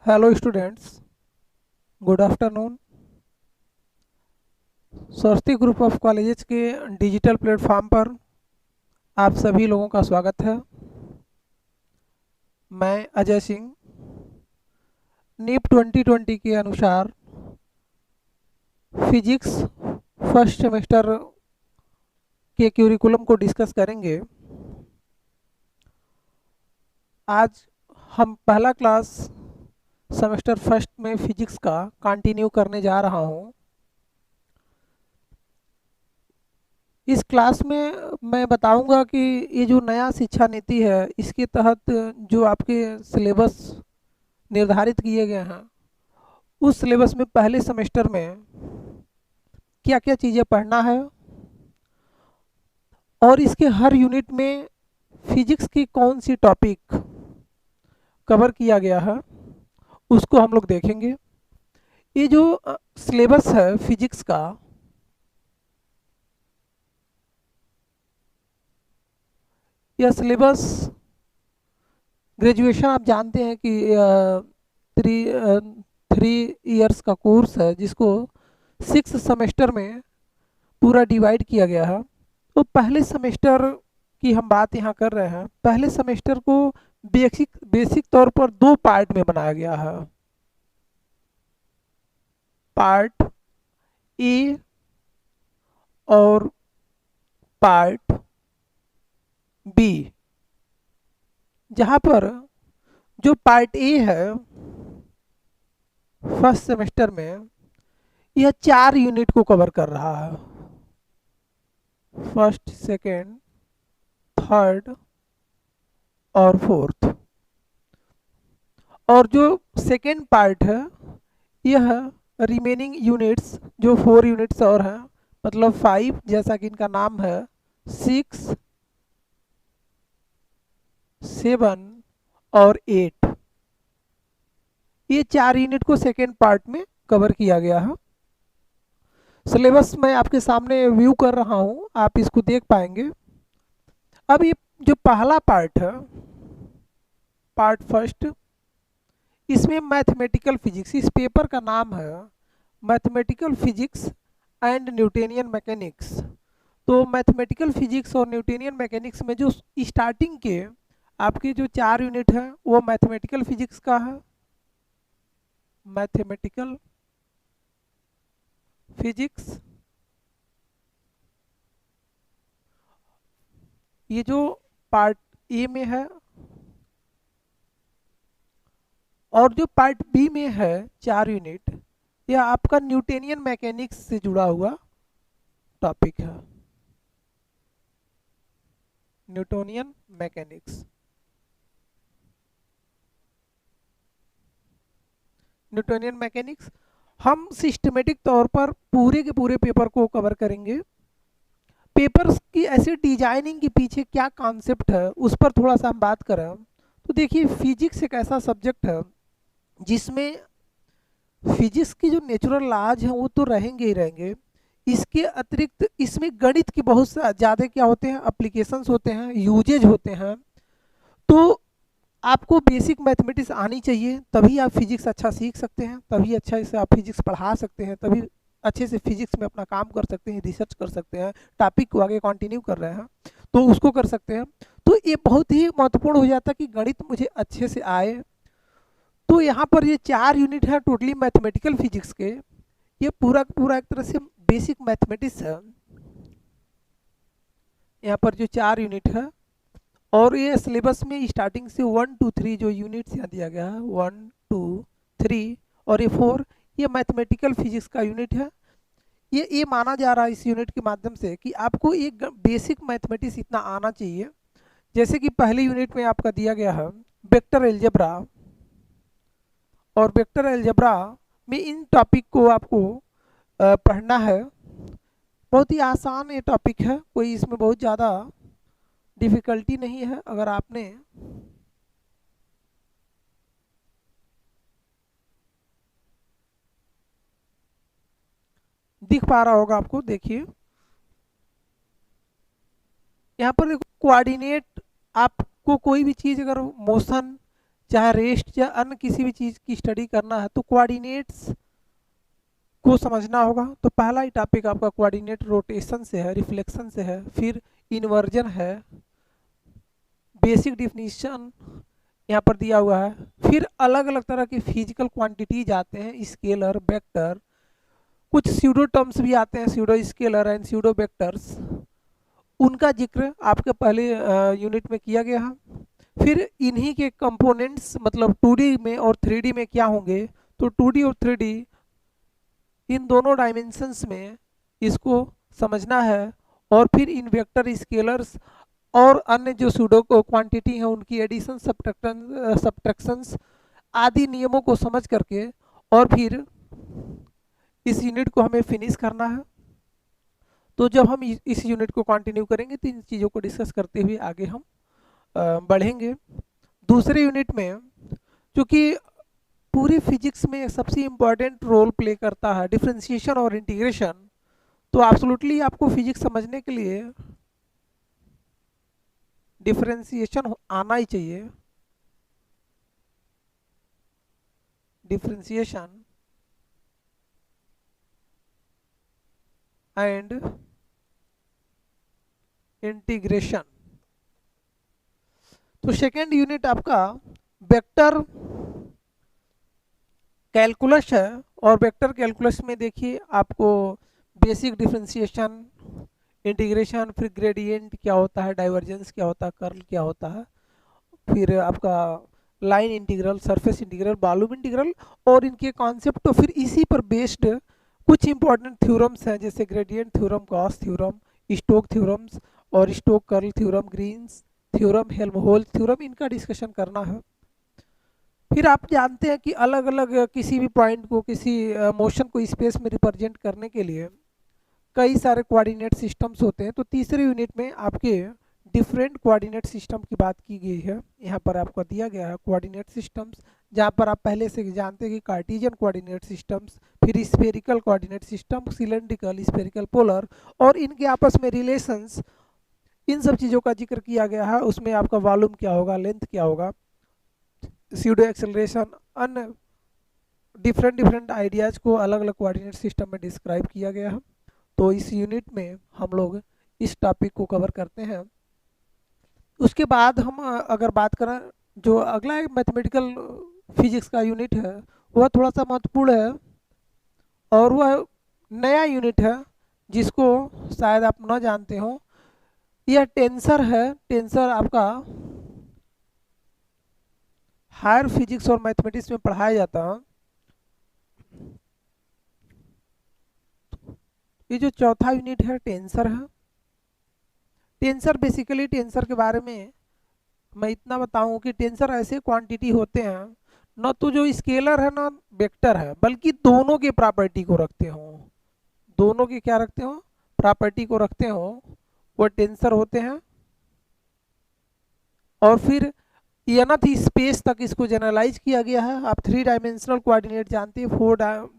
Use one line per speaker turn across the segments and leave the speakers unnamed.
Hello students, good afternoon. Saraswati group of colleges के digital platform पर आप सभी लोगों का स्वागत है। मैं अजय सिंह। नीप 2020 के अनुसार फिजिक्स फर्स्ट सेमेस्टर के क्यूरिकुलम को डिस्कस करेंगे। आज हम पहला क्लास सेमेस्टर फर्स्ट में फिजिक्स का कंटिन्यू करने जा रहा हूँ। इस क्लास में मैं बताऊंगा कि ये जो नया शिक्षा नीति है, इसके तहत जो आपके सिलेबस निर्धारित किए गए हैं, उस सिलेबस में पहले सेमेस्टर में क्या क्या चीज़ें पढ़ना है और इसके हर यूनिट में फिजिक्स की कौन सी टॉपिक कवर किया गया है, उसको हम लोग देखेंगे। ये जो सिलेबस है फिजिक्स का, यह सिलेबस ग्रेजुएशन आप जानते हैं कि थ्री थ्री इयर्स का कोर्स है, जिसको 6 सेमेस्टर में पूरा डिवाइड किया गया है। तो पहले सेमेस्टर की हम बात यहाँ कर रहे हैं। पहले सेमेस्टर को बेसिक बेसिक तौर पर दो पार्ट में बनाया गया है। पार्ट ए और पार्ट बी। जहाँ पर जो पार्ट ए है फर्स्ट सेमेस्टर में, यह 4 यूनिट को कवर कर रहा है। फर्स्ट, सेकेंड, थर्ड और फोर्थ। और जो सेकेंड पार्ट है, यह रिमेनिंग यूनिट्स जो 4 यूनिट्स और हैं, मतलब 5, जैसा कि इनका नाम है, 6, 7 और 8। ये 4 यूनिट को सेकेंड पार्ट में कवर किया गया है। सिलेबस मैं आपके सामने व्यू कर रहा हूँ, आप इसको देख पाएंगे। अब ये जो पहला पार्ट है, पार्ट फर्स्ट, इसमें मैथमेटिकल फिजिक्स, इस पेपर का नाम है mathematical physics and Newtonian mechanics. तो मैथमेटिकल फिजिक्स और न्यूटोनियन मैकेनिक्स में जो स्टार्टिंग के आपके जो 4 यूनिट हैं, वो मैथमेटिकल फिजिक्स का है। मैथमेटिकल फिजिक्स, ये जो पार्ट ए में है, और जो पार्ट बी में है 4 यूनिट, यह आपका न्यूटोनियन मैकेनिक्स से जुड़ा हुआ टॉपिक है। न्यूटोनियन मैकेनिक्स, न्यूटोनियन मैकेनिक्स हम सिस्टमेटिक तौर पर पूरे के पूरे पेपर को कवर करेंगे। पेपर्स की ऐसे डिजाइनिंग के पीछे क्या कॉन्सेप्ट है, उस पर थोड़ा सा हम बात करें तो देखिए, फिजिक्स एक ऐसा सब्जेक्ट है जिसमें फिजिक्स की जो नेचुरल लॉज हैं वो तो रहेंगे ही रहेंगे। इसके अतिरिक्त इसमें गणित के बहुत ज़्यादा क्या होते हैं, एप्लीकेशंस होते हैं, यूजेज होते हैं। तो आपको बेसिक मैथमेटिक्स आनी चाहिए, तभी आप फिजिक्स अच्छा सीख सकते हैं, तभी अच्छा से आप फिजिक्स पढ़ा सकते हैं, तभी अच्छे से फिजिक्स में अपना काम कर सकते हैं, रिसर्च कर सकते हैं, टॉपिक को आगे कंटिन्यू कर रहे हैं तो उसको कर सकते हैं। तो ये बहुत ही महत्वपूर्ण हो जाता है कि गणित मुझे अच्छे से आए। तो यहाँ पर ये 4 यूनिट है टोटली मैथमेटिकल फिजिक्स के। ये पूरा पूरा एक तरह से बेसिक मैथमेटिक्स है। यहाँ पर जो 4 यूनिट है, और ये सिलेबस में स्टार्टिंग से 1 2 3 जो यूनिट्स यहाँ दिया गया है, 1 2 3 और ये 4, ये मैथमेटिकल फिजिक्स का यूनिट है। ये माना जा रहा है इस यूनिट के माध्यम से कि आपको एक बेसिक मैथमेटिक्स इतना आना चाहिए। जैसे कि पहले यूनिट में आपका दिया गया है वेक्टर एलजेब्रा, और वेक्टर एलजेब्रा में इन टॉपिक को आपको पढ़ना है। बहुत ही आसान ये टॉपिक है, कोई इसमें बहुत ज़्यादा डिफ़िकल्टी नहीं है। अगर आपने दिख पा रहा होगा आपको, देखिए यहाँ पर देखो कोऑर्डिनेट, आपको कोई भी चीज़ अगर मोशन चाहे रेस्ट या अन्य किसी भी चीज़ की स्टडी करना है तो कोऑर्डिनेट्स को समझना होगा। तो पहला ही टॉपिक आपका कोऑर्डिनेट रोटेशन से है, रिफ्लेक्शन से है, फिर इन्वर्जन है, बेसिक डिफिनीशन यहाँ पर दिया हुआ है, फिर अलग अलग तरह के फिजिकल क्वांटिटीज आते हैं, स्केलर, वेक्टर, कुछ स्यूडो टर्म्स भी आते हैं, pseudo scalar and pseudo vectors, उनका जिक्र आपके पहले यूनिट में किया गया है। फिर इन्हीं के कंपोनेंट्स मतलब 2D में और 3D में क्या होंगे, तो 2D और 3D इन दोनों डायमेंशंस में इसको समझना है। और फिर इन वेक्टर, स्केलर्स और अन्य जो सूडो क्वांटिटी हैं उनकी एडिशन, सब्ट्रैक्शंस आदि नियमों को समझ करके और फिर इस यूनिट को हमें फिनिश करना है। तो जब हम इस यूनिट को कंटिन्यू करेंगे तो इन चीज़ों को डिस्कस करते हुए आगे हम बढ़ेंगे। दूसरे यूनिट में क्योंकि पूरी फिजिक्स में सबसे इम्पॉर्टेंट रोल प्ले करता है डिफरेंशिएशन और इंटीग्रेशन, तो एब्सोल्युटली आपको फिजिक्स समझने के लिए डिफरेंशिएशन आना ही चाहिए। Differentiation and integration. तो सेकेंड यूनिट आपका वेक्टर कैलकुलस है, और वेक्टर कैलकुलस में देखिए आपको बेसिक डिफरेंशिएशन, इंटीग्रेशन, फिर ग्रेडियंट क्या होता है, डाइवर्जेंस क्या होता है, कर्ल क्या होता है, फिर आपका line integral, surface integral, volume integral और इनके कॉन्सेप्ट। तो फिर इसी पर बेस्ड कुछ इंपॉर्टेंट थ्योरम्स हैं जैसे gradient theorem, Gauss theorem, stoke theorems और stoke curl theorem, Green's theorem, Helmholtz theorem, इनका डिस्कशन करना है। फिर आप जानते हैं कि अलग अलग किसी भी पॉइंट को, किसी मोशन को स्पेस में रिप्रेजेंट करने के लिए कई सारे कोऑर्डिनेट सिस्टम्स होते हैं। तो तीसरे यूनिट में आपके डिफरेंट कोऑर्डिनेट सिस्टम की बात की गई है। यहाँ पर आपको दिया गया है कोऑर्डिनेट सिस्टम्स, जहाँ पर आप पहले से जानते हैं कि कार्टेशियन कोऑर्डिनेट सिस्टम्स, फिर spherical coordinate system, cylindrical, spherical, polar और इनके आपस में रिलेशंस, इन सब चीज़ों का जिक्र किया गया है। उसमें आपका वॉल्यूम क्या होगा, लेंथ क्या होगा, स्यूडो एक्सेलरेशन, अन्य डिफरेंट आइडियाज़ को अलग अलग कोऑर्डिनेट सिस्टम में डिस्क्राइब किया गया है। तो इस यूनिट में हम लोग इस टॉपिक को कवर करते हैं। उसके बाद हम अगर बात करें, जो अगला एक मैथमेटिकल फिजिक्स का यूनिट है वह थोड़ा सा महत्वपूर्ण है और वह नया यूनिट है जिसको शायद आप न जानते हो। यह टेंसर है। टेंसर आपका हायर फिजिक्स और मैथमेटिक्स में पढ़ाया जाता है। ये जो चौथा यूनिट है टेंसर है। टेंसर बेसिकली, टेंसर के बारे में मैं इतना बताऊं कि टेंसर ऐसे क्वांटिटी होते हैं, न तो जो स्केलर है ना वेक्टर है, बल्कि दोनों के प्रॉपर्टी को रखते हो। दोनों के क्या रखते हो, प्रॉपर्टी को रखते हो, वो टेंसर होते हैं। और फिर इनफ स्पेस तक इसको जनरलाइज किया गया है। आप 3 डायमेंशनल कोऑर्डिनेट जानते हैं, 4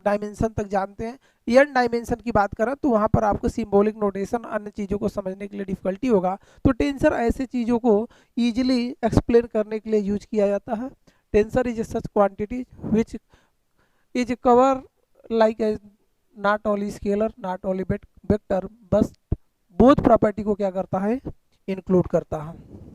डायमेंशन तक जानते हैं। एन डायमेंशन की बात करें तो वहाँ पर आपको सिंबॉलिक नोटेशन, अन्य चीज़ों को समझने के लिए डिफिकल्टी होगा। तो टेंसर ऐसे चीज़ों को ईजिली एक्सप्लेन करने के लिए यूज किया जाता है। Tensor is such quantity which is cover like as not only scalar, not only vector, बस बोथ प्रॉपर्टी को क्या करता है, इंक्लूड करता है।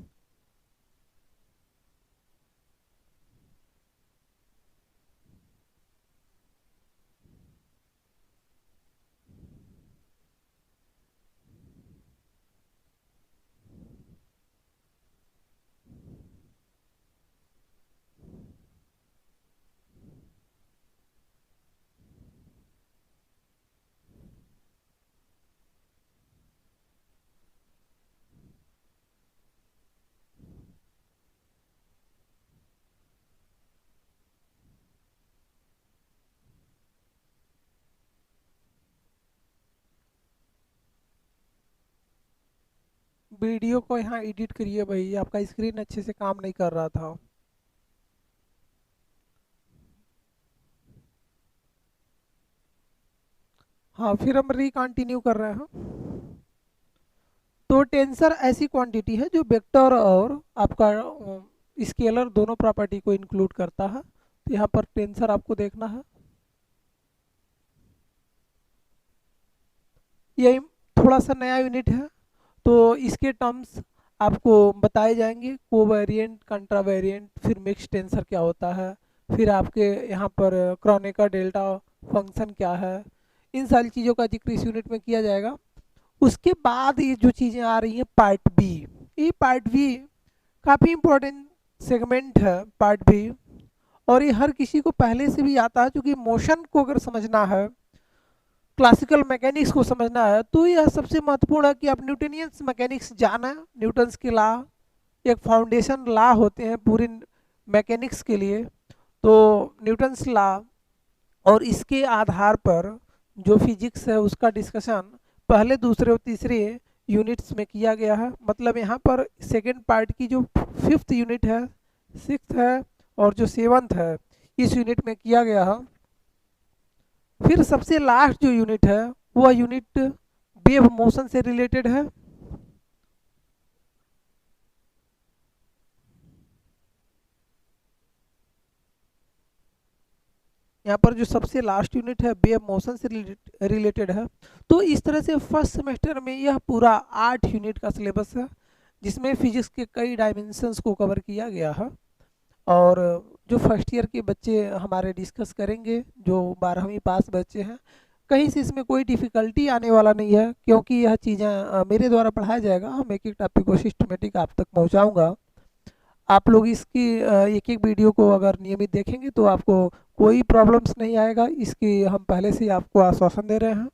वीडियो को यहाँ एडिट करिए भाई, आपका स्क्रीन अच्छे से काम नहीं कर रहा था। हाँ, फिर हम रिकंटिन्यू कर रहे हैं। तो टेंसर ऐसी क्वांटिटी है जो वेक्टर और आपका स्केलर दोनों प्रॉपर्टी को इंक्लूड करता है। तो यहाँ पर टेंसर आपको देखना है। ये थोड़ा सा नया यूनिट है, तो इसके टर्म्स आपको बताए जाएंगे, कोवेरिएंट, कंट्रावेरिएंट, फिर मिक्स टेंसर क्या होता है, फिर आपके यहाँ पर क्रोनेकर डेल्टा फंक्शन क्या है, इन सारी चीज़ों का जिक्र इस यूनिट में किया जाएगा। उसके बाद ये जो चीज़ें आ रही हैं पार्ट बी, ये पार्ट बी काफ़ी इम्पोर्टेंट सेगमेंट है पार्ट बी, और ये हर किसी को पहले से भी आता है, क्योंकि मोशन को अगर समझना है, क्लासिकल मैकेनिक्स को समझना है, तो यह सबसे महत्वपूर्ण है कि आप न्यूटनियंस मैकेनिक्स जाना, न्यूटन्स के लॉ एक फाउंडेशन लॉ होते हैं पूरे मैकेनिक्स के लिए। तो न्यूटन्स लॉ और इसके आधार पर जो फिजिक्स है उसका डिस्कशन पहले, दूसरे और तीसरे यूनिट्स में किया गया है। मतलब यहाँ पर सेकेंड पार्ट की जो 5th यूनिट है, 6th है और जो 7th है, इस यूनिट में किया गया है। फिर सबसे लास्ट जो यूनिट है वह यूनिट वेव मोशन से रिलेटेड है। यहाँ पर जो सबसे लास्ट यूनिट है वेव मोशन से रिलेटेड है। तो इस तरह से फर्स्ट सेमेस्टर में यह पूरा 8 यूनिट का सिलेबस है, जिसमें फिजिक्स के कई डायमेंशंस को कवर किया गया है। और जो फर्स्ट ईयर के बच्चे हमारे डिस्कस करेंगे, जो 12वीं पास बच्चे हैं, कहीं से इसमें कोई डिफ़िकल्टी आने वाला नहीं है, क्योंकि यह चीज़ें मेरे द्वारा पढ़ाया जाएगा। हम एक एक टॉपिक को सिस्टमेटिक आप तक पहुंचाऊंगा। आप लोग इसकी एक एक वीडियो को अगर नियमित देखेंगे तो आपको कोई प्रॉब्लम्स नहीं आएगा, इसकी हम पहले से ही आपको आश्वासन दे रहे हैं।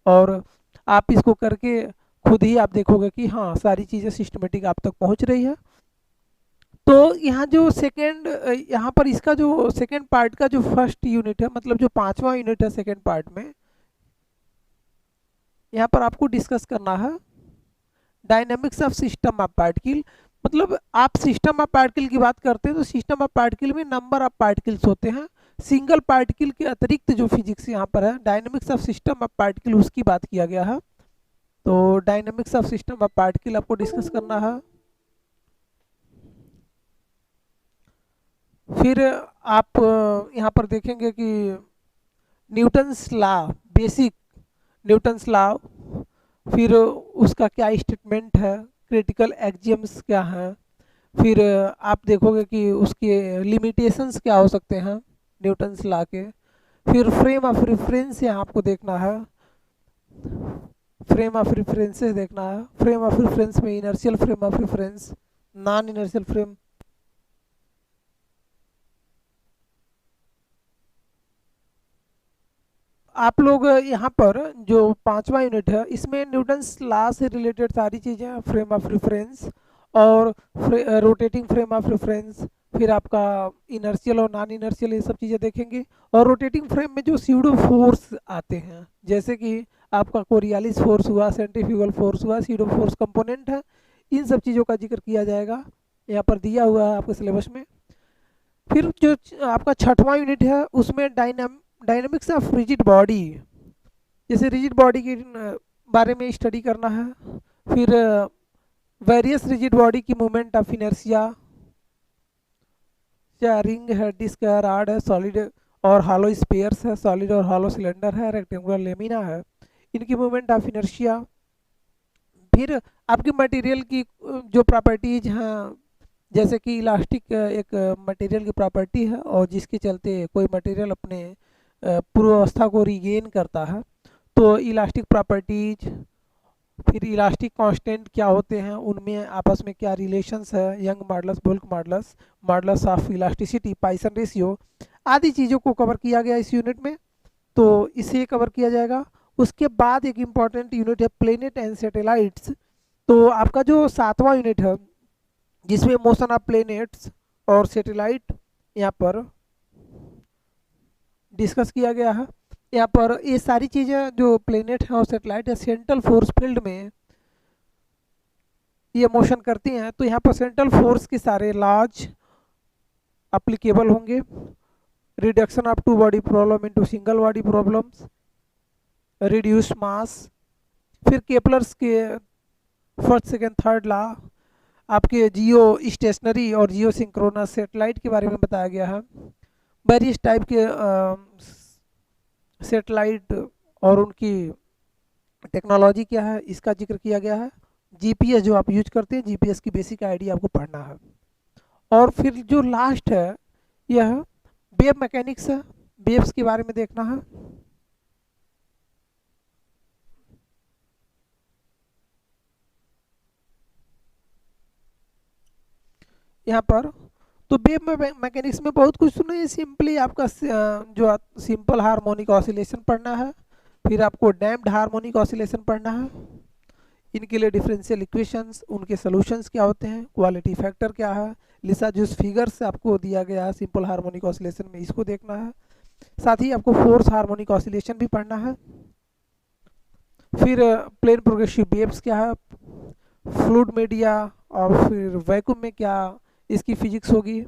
और आप इसको करके खुद ही आप देखोगे कि हाँ, सारी चीज़ें सिस्टमेटिक आप तक पहुंच रही है। तो यहाँ जो सेकेंड, यहाँ पर इसका जो सेकेंड पार्ट का जो फर्स्ट यूनिट है, मतलब जो 5वां यूनिट है सेकेंड पार्ट में, यहाँ पर आपको डिस्कस करना है dynamics of system of particle. मतलब आप सिस्टम ऑफ पार्टिकल की बात करते हैं तो सिस्टम ऑफ पार्टिकल में नंबर ऑफ पार्टिकल्स होते हैं, सिंगल पार्टिकल के अतिरिक्त जो फिजिक्स यहाँ पर है dynamics of system of particle, उसकी बात किया गया है। तो dynamics of system of particle आपको डिस्कस करना है। फिर आप यहाँ पर देखेंगे कि Newton's law, basic Newton's law, फिर उसका क्या स्टेटमेंट है, क्रिटिकल एक्सियम्स क्या है, फिर आप देखोगे कि उसके लिमिटेशंस क्या हो सकते हैं न्यूटन्स लॉ के। फिर फ्रेम ऑफ रेफरेंस यहाँ आपको देखना है, फ्रेम ऑफ रेफरेंसेस देखना है। फ्रेम ऑफ रेफरेंस में inertial frame of reference, non inertial frame, आप लोग यहाँ पर जो 5वां यूनिट है इसमें न्यूटन्स लॉ से रिलेटेड सारी चीज़ें, फ्रेम ऑफ रेफरेंस और रोटेटिंग फ्रेम ऑफ रेफरेंस, फिर आपका इनर्शियल और नॉन इनर्शियल, ये सब चीज़ें देखेंगे। और रोटेटिंग फ्रेम में जो स्यूडो फोर्स आते हैं, जैसे कि आपका कोरियालिस फोर्स हुआ, सेंट्रीफ्यूगल फोर्स हुआ, स्यूडो फोर्स कंपोनेंट है, इन सब चीज़ों का जिक्र किया जाएगा, यहाँ पर दिया हुआ है आपके सिलेबस में। फिर जो आपका 6वां यूनिट है उसमें डायनामिक्स ऑफ रिजिड बॉडी, जैसे रिजिड बॉडी के बारे में स्टडी करना है। फिर वेरियस रिजिड बॉडी की मूवमेंट ऑफ इनर्शिया, क्या रिंग है, डिस्क है, रॉड है, सॉलिड और हॉलो स्पेयर्स है, सॉलिड और हॉलो सिलेंडर है, रेक्टेंगुलर लेमिना है, इनकी मूवमेंट ऑफ इनर्शिया। फिर आपकी मटेरियल की जो प्रॉपर्टीज हैं, जैसे कि इलास्टिक एक मटेरियल की प्रॉपर्टी है, और जिसके चलते कोई मटेरियल अपने पूर्वावस्था को रिगेन करता है, तो इलास्टिक प्रॉपर्टीज। फिर इलास्टिक कांस्टेंट क्या होते हैं, उनमें आपस में क्या रिलेशंस है, young modulus, bulk modulus, modulus of elasticity, Poisson ratio, आदि चीज़ों को कवर किया गया इस यूनिट में, तो इसे कवर किया जाएगा। उसके बाद एक इम्पॉर्टेंट यूनिट है प्लेनेट एंड सैटेलाइट्स। तो आपका जो 7वां यूनिट है जिसमें मोशन ऑफ प्लेनेट्स और सैटेलाइट यहाँ पर डिस्कस किया गया है। यहाँ पर ये सारी चीज़ें जो प्लेनेट है और सैटेलाइट है, सेंट्रल फोर्स फील्ड में ये मोशन करती हैं, तो यहाँ पर सेंट्रल फोर्स के सारे लॉज अप्लीकेबल होंगे। Reduction of two body problem into single body problems, reduce mass, फिर केपलर्स के फर्स्ट सेकेंड थर्ड लॉ, आपके जियो स्टेशनरी और जियो सिंक्रोनस सेटेलाइट के बारे में बताया गया है। वेरियस टाइप के सेटेलाइट और उनकी टेक्नोलॉजी क्या है इसका जिक्र किया गया है। जीपीएस जो आप यूज करते हैं, जीपीएस की बेसिक आइडिया आपको पढ़ना है। और फिर जो लास्ट है यह वेव मैकेनिक्स है, वेव्स के बारे में देखना है। यहाँ पर तो वेव मैकेनिक्स में बहुत कुछ सुना है। सिंपली आपका जो सिंपल हार्मोनिक ऑसिलेशन पढ़ना है, फिर आपको डैम्प्ड हार्मोनिक ऑसिलेशन पढ़ना है, इनके लिए डिफरेंशियल इक्वेशंस, उनके सॉल्यूशंस क्या होते हैं, क्वालिटी फैक्टर क्या है, लिसा जिस फिगर से आपको दिया गया है सिंपल हार्मोनिक ऑसिलेशन में, इसको देखना है। साथ ही आपको फोर्स हार्मोनिक ऑसिलेशन भी पढ़ना है। फिर प्लेन प्रोग्रेसिव वेव्स क्या है, फ्लूइड मीडिया और फिर वैक्यूम में क्या इसकी फिजिक्स होगी,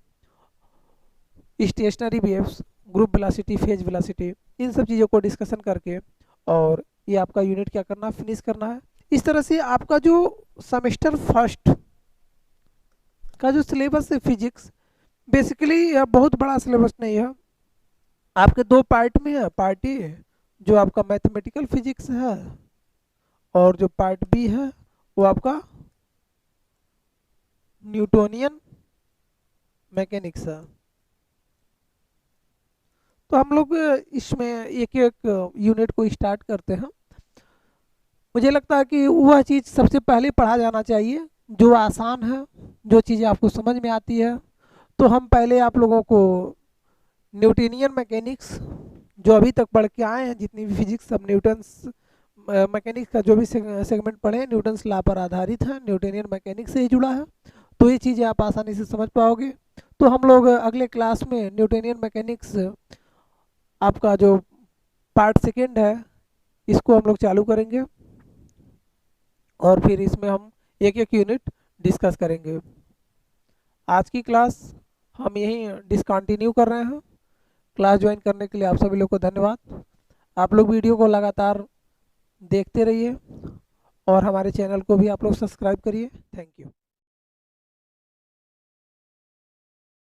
stationary waves, group velocity, phase velocity, इन सब चीज़ों को डिस्कशन करके और ये आपका यूनिट क्या करना, फिनिश करना है। इस तरह से आपका जो सेमेस्टर फर्स्ट का जो सिलेबस है फिजिक्स, बेसिकली यह बहुत बड़ा सिलेबस नहीं है, आपके दो पार्ट में है। पार्ट ए जो आपका मैथमेटिकल फिजिक्स है और जो पार्ट बी है वो आपका न्यूटोनियन मैकेनिक्स है। तो हम लोग इसमें एक एक यूनिट को स्टार्ट करते हैं। मुझे लगता है कि वह चीज़ सबसे पहले पढ़ा जाना चाहिए जो आसान है, जो चीज़ें आपको समझ में आती है। तो हम पहले आप लोगों को न्यूटोनियन मैकेनिक्स जो अभी तक पढ़ के आए हैं, जितनी भी फिजिक्स सब न्यूटन्स मैकेनिक्स का जो भी सेगमेंट पढ़े हैं न्यूटन्स लॉ पर आधारित है, न्यूटोनियन मैकेनिक्स से ही जुड़ा है। तो ये चीज़ें आप आसानी से समझ पाओगे। तो हम लोग अगले क्लास में न्यूटोनियन मैकेनिक्स आपका जो पार्ट सेकेंड है इसको हम लोग चालू करेंगे और फिर इसमें हम एक एक यूनिट डिस्कस करेंगे। आज की क्लास हम यहीं डिसकंटिन्यू कर रहे हैं। क्लास ज्वाइन करने के लिए आप सभी लोग को धन्यवाद। आप लोग वीडियो को लगातार देखते रहिए और हमारे चैनल को भी आप लोग सब्सक्राइब करिए। Thank you.